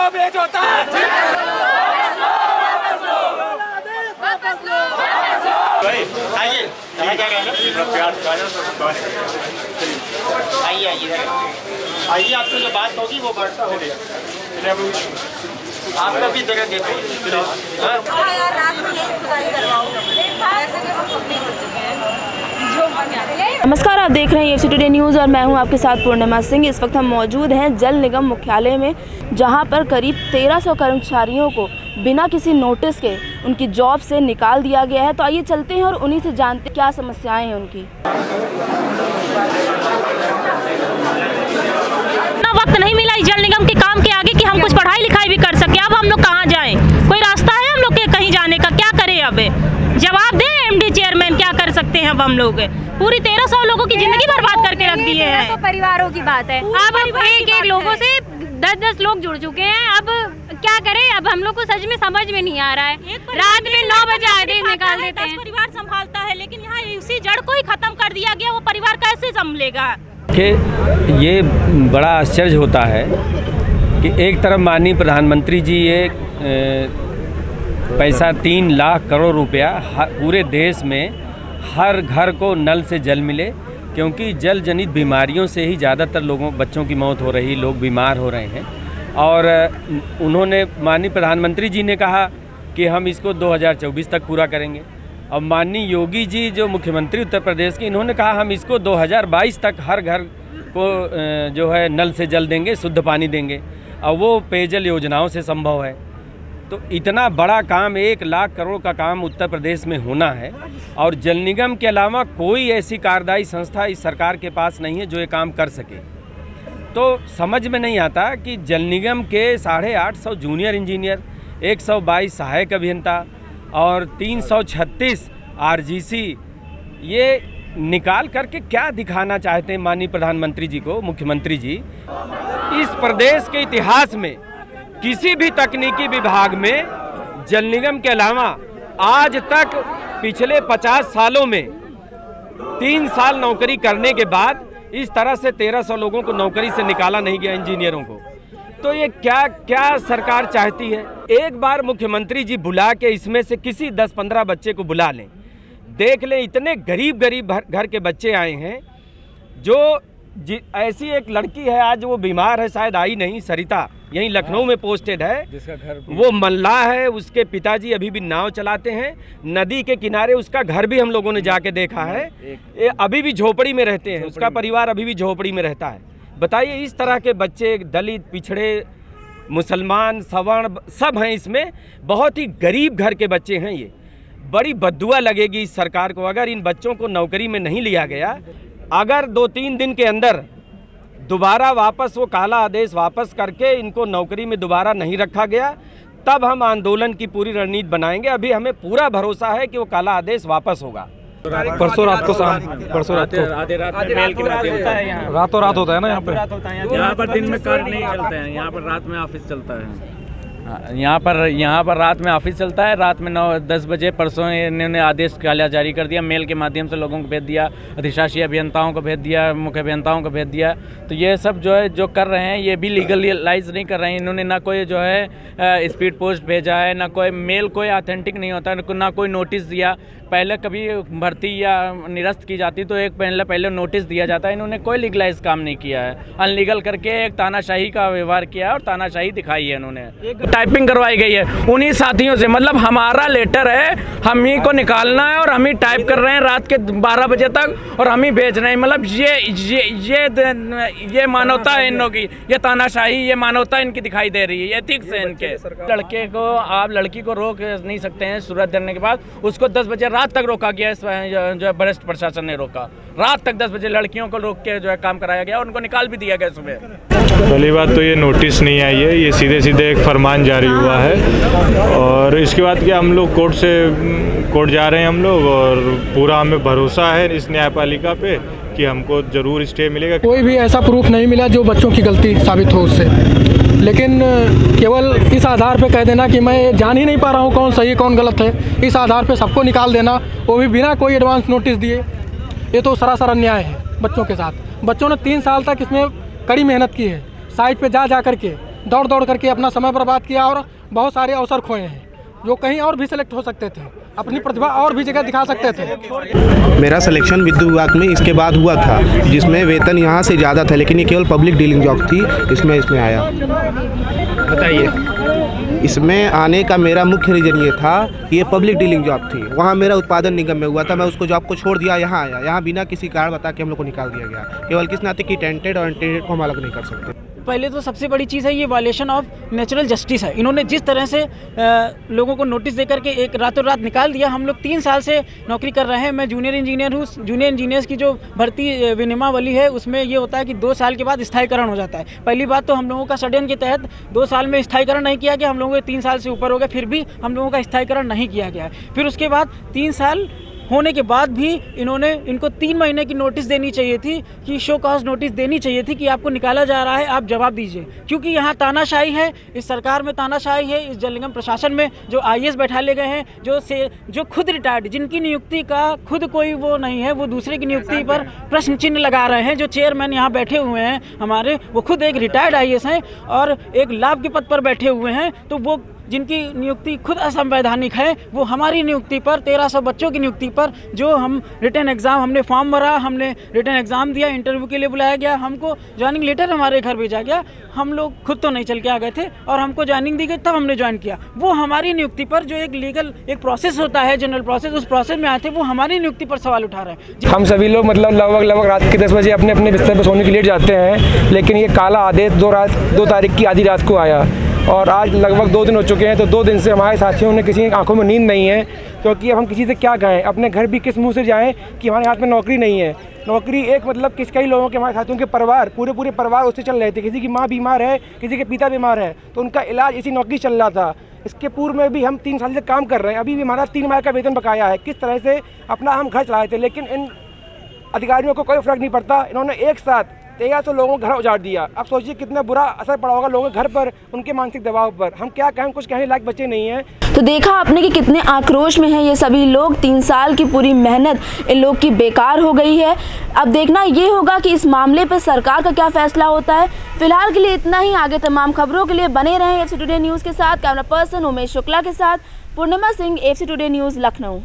दस्तावेज होता है। आइए आपसे जो बात होगी वो वार्ता होगी। आपका भी जगह देते नमस्कार, आप देख रहे हैं FC टुडे न्यूज़ और मैं हूं आपके साथ पूर्णिमा सिंह। इस वक्त हम मौजूद हैं जल निगम मुख्यालय में, जहां पर करीब 1300 कर्मचारियों को बिना किसी नोटिस के उनकी जॉब से निकाल दिया गया है। तो आइए चलते हैं और उन्हीं से जानते हैं क्या समस्याएं हैं उनकी। वक्त नहीं मिला इस जल निगम के काम के आगे कि हम कुछ पढ़ाई लिखाई भी कर सके। अब हम लोग कहाँ जाएं? कोई रास्ता है हम लोग के कहीं जाने का? क्या करें? अब जवाब दें MD चेयरमैन, क्या कर सकते हैं अब हम लोग? पूरी 1300 लोगों की जिंदगी बर्बाद करके रख दिए हैं। तो परिवारों की बात है। अब एक लोगों से 10-10 लोग जुड़ चुके हैं। अब क्या करें? अब हम लोग को सच में समझ में नहीं आ रहा है। रात में 9 बजे आदेश निकाल देते हैं। परिवार संभालता है, लेकिन यहाँ उसी जड़ को ही खत्म कर दिया गया। वो परिवार कैसे संभलेगा? कि ये बड़ा आश्चर्य होता है कि एक तरफ माननीय प्रधानमंत्री जी ये पैसा 3 लाख करोड़ रुपया पूरे देश में हर घर को नल से जल मिले, क्योंकि जल जनित बीमारियों से ही ज़्यादातर बच्चों की मौत हो रही, लोग बीमार हो रहे हैं। और उन्होंने माननीय प्रधानमंत्री जी ने कहा कि हम इसको 2024 तक पूरा करेंगे। और माननीय योगी जी जो मुख्यमंत्री उत्तर प्रदेश के, इन्होंने कहा हम इसको 2022 तक हर घर को जो है नल से जल देंगे, शुद्ध पानी देंगे, और वो पेयजल योजनाओं से संभव है। तो इतना बड़ा काम, 1 लाख करोड़ का काम उत्तर प्रदेश में होना है, और जल निगम के अलावा कोई ऐसी कार्यदायी संस्था इस सरकार के पास नहीं है जो ये काम कर सके। तो समझ में नहीं आता कि जल निगम के 850 जूनियर इंजीनियर, 122 सहायक अभियंता और 336 RGC ये निकाल करके क्या दिखाना चाहते हैं माननीय प्रधानमंत्री जी को, मुख्यमंत्री जी? इस प्रदेश के इतिहास में किसी भी तकनीकी विभाग में जल निगम के अलावा आज तक पिछले 50 सालों में 3 साल नौकरी करने के बाद इस तरह से 1300 लोगों को नौकरी से निकाला नहीं गया, इंजीनियरों को। तो ये क्या सरकार चाहती है? एक बार मुख्यमंत्री जी बुला के इसमें से किसी 10-15 बच्चे को बुला लें, देख लें। इतने गरीब घर के बच्चे आए हैं। जो ऐसी एक लड़की है, आज वो बीमार है, शायद आई नहीं, सरिता, यहीं लखनऊ में पोस्टेड है, जिसका घर वो मल्लाह है। उसके पिताजी अभी भी नाव चलाते हैं, नदी के किनारे उसका घर भी हम लोगों ने जाके देखा है। ये अभी भी झोपड़ी में रहते हैं, उसका परिवार अभी भी झोपड़ी में रहता है। बताइए, इस तरह के बच्चे, दलित, पिछड़े, मुसलमान, सवर्ण सब हैं इसमें। बहुत ही गरीब घर के बच्चे हैं। ये बड़ी बद्दुआ लगेगी इस सरकार को अगर इन बच्चों को नौकरी में नहीं लिया गया। अगर 2-3 दिन के अंदर दोबारा वापस वो काला आदेश वापस करके इनको नौकरी में दोबारा नहीं रखा गया, तब हम आंदोलन की पूरी रणनीति बनाएंगे। अभी हमें पूरा भरोसा है कि वो काला आदेश वापस होगा। परसों रात को आधे रात में मेल के माध्यम होता है। यहाँ रातों रात होता है ना, यहाँ पर दिन में कार्य नहीं चलते हैं, यहाँ पर रात में ऑफिस चलता है। यहाँ पर रात में ऑफिस चलता है। रात में 9-10 बजे परसों इन्होंने आदेश काला जारी कर दिया, मेल के माध्यम से लोगों को भेज दिया, अधिशासी अभियंताओं को भेज दिया, मुख्य अभियंताओं को भेज दिया। तो ये सब जो है जो कर रहे हैं ये भी लीगलाइज नहीं कर रहे हैं। इन्होंने ना कोई जो है स्पीड पोस्ट भेजा है, ना कोई मेल कोई ऑथेंटिक नहीं होता, ना कोई नोटिस दिया। पहले कभी भर्ती या निरस्त की जाती तो एक पहले नोटिस दिया जाता है। इन्होंने कोई लीगलाइज काम नहीं किया है, अनलीगल करके एक तानाशाही का व्यवहार किया है और तानाशाही दिखाई है। इन्होंने टाइपिंग करवाई गई है उन्हीं साथियों से, मतलब हमारा लेटर है, हम ही को निकालना है और हम ही टाइप कर रहे हैं रात के 12 बजे तक और हम ही भेज रहे हैं। मतलब ये मानवता है इन लोगों की, ये तानाशाही, ये मानवता इनकी दिखाई दे रही है, एथिक्स है इनके। लड़के को आप लड़की को रोक नहीं सकते हैं, सूरत देने के बाद उसको 10 बजे रात तक रोका गया। जो वरिष्ठ प्रशासन ने रोका, रात तक 10 बजे लड़कियों को रोक के जो है काम कराया गया और उनको निकाल भी दिया गया सुबह। पहली बात तो ये नोटिस नहीं आई है, ये सीधे एक फरमान जारी हुआ है। और इसके बाद क्या, हम लोग कोर्ट जा रहे हैं हम लोग, और पूरा हमें भरोसा है इस न्यायपालिका पे कि हमको ज़रूर स्टे मिलेगा। कोई भी ऐसा प्रूफ नहीं मिला जो बच्चों की गलती साबित हो उससे, लेकिन केवल इस आधार पे कह देना कि मैं जान ही नहीं पा रहा हूँ कौन सही कौन गलत है, इस आधार पे सबको निकाल देना, वो भी बिना कोई एडवांस नोटिस दिए, ये तो सरासर अन्याय है बच्चों के साथ। बच्चों ने 3 साल तक इसमें कड़ी मेहनत की है, साइट पे जा कर के दौड़ दौड़ करके अपना समय बर्बाद किया और बहुत सारे अवसर खोए हैं जो कहीं और भी सिलेक्ट हो सकते थे, अपनी प्रतिभा और भी जगह दिखा सकते थे। मेरा सिलेक्शन विद्युत विभाग में इसके बाद हुआ था, जिसमें वेतन यहाँ से ज़्यादा था, लेकिन ये केवल पब्लिक डीलिंग जॉब थी। इसमें आया। बताइए। इसमें आने का मेरा मुख्य रीज़न ये था कि ये पब्लिक डीलिंग जॉब थी। वहाँ मेरा उत्पादन निगम में हुआ था, मैं उसको जॉब को छोड़ दिया, यहाँ आया। यहाँ बिना किसी कारण बता के हम लोग को निकाल दिया गया, केवल किस नाते कि टेंटेड और अनटेंटेड को हम अलग नहीं कर सकते। पहले तो सबसे बड़ी चीज़ है ये वायलेशन ऑफ नेचुरल जस्टिस है। इन्होंने जिस तरह से लोगों को नोटिस देकर के एक रातों रात निकाल दिया। हम लोग 3 साल से नौकरी कर रहे हैं। मैं जूनियर इंजीनियर हूँ। जूनियर इंजीनियर्स की जो भर्ती विनियमावली है उसमें ये होता है कि 2 साल के बाद स्थायीकरण हो जाता है। पहली बात तो हम लोगों का षड्यंत्र के तहत 2 साल में स्थायीकरण नहीं किया गया। हम लोगों को 3 साल से ऊपर हो गया, फिर भी हम लोगों का स्थायीकरण नहीं किया गया। फिर उसके बाद 3 साल होने के बाद भी इनको 3 महीने की नोटिस देनी चाहिए थी कि शो कॉज नोटिस देनी चाहिए थी कि आपको निकाला जा रहा है, आप जवाब दीजिए। क्योंकि यहाँ तानाशाही है, इस सरकार में तानाशाही है, इस जल निगम प्रशासन में जो IAS बैठा ले गए हैं, जो खुद रिटायर्ड, जिनकी नियुक्ति का खुद कोई वो नहीं है, वो दूसरे की नियुक्ति पर प्रश्न चिन्ह लगा रहे हैं। जो चेयरमैन यहाँ बैठे हुए हैं हमारे, वो खुद एक रिटायर्ड IAS हैं और एक लाभ के पद पर बैठे हुए हैं। तो वो जिनकी नियुक्ति खुद असंवैधानिक है, वो हमारी नियुक्ति पर, 1300 बच्चों की नियुक्ति पर, जो हम रिटन एग्ज़ाम, हमने फॉर्म भरा, हमने रिटन एग्ज़ाम दिया, इंटरव्यू के लिए बुलाया गया, हमको ज्वाइनिंग लेटर हमारे घर भेजा गया। हम लोग खुद तो नहीं चल के आ गए थे और हमको ज्वाइनिंग दी गई, तब हमने ज्वाइन किया। वो हमारी नियुक्ति पर जो एक लीगल एक प्रोसेस होता है, जनरल प्रोसेस, उस प्रोसेस में आए थे, वो हमारी नियुक्ति पर सवाल उठा रहे हैं। हम सभी लोग मतलब लगभग रात के 10 बजे अपने अपने बिस्तर पर सोने के लिए जाते हैं, लेकिन ये काला आदेश 2 तारीख की आधी रात को आया और आज लगभग 2 दिन हो चुके हैं। तो 2 दिन से हमारे साथियों ने किसी आंखों में नींद नहीं है, क्योंकि अब हम किसी से क्या कहें, अपने घर भी किस मुंह से जाएं कि हमारे हाथ में नौकरी नहीं है। नौकरी एक मतलब कई लोगों के, हमारे साथियों के परिवार, पूरे परिवार उससे चल रहे थे। किसी की माँ बीमार है, किसी के पिता बीमार है, तो उनका इलाज इसी नौकरी चल रहा था। इसके पूर्व में भी हम 3 साल से काम कर रहे हैं, अभी भी हमारा 3 माह का वेतन बकाया है। किस तरह से अपना हम घर चलाए थे, लेकिन इन अधिकारियों को कोई फर्क नहीं पड़ता। इन्होंने एक साथ 1300 लोगों को घर उजाड़ दिया। अब सोचिए कितना बुरा असर पड़ा होगा लोगों के घर पर, उनके मानसिक दबाव पर। हम क्या कहें, कुछ कहने लायक बच्चे नहीं हैं। तो देखा आपने कि कितने आक्रोश में हैं ये सभी लोग। 3 साल की पूरी मेहनत इन लोग की बेकार हो गई है। अब देखना ये होगा कि इस मामले पर सरकार का क्या फैसला होता है। फिलहाल के लिए इतना ही। आगे तमाम खबरों के लिए बने रहें AFC टुडे न्यूज़ के साथ। कैमरा पर्सन उमेश शुक्ला के साथ Purnima Singh, AFC today news, Lucknow.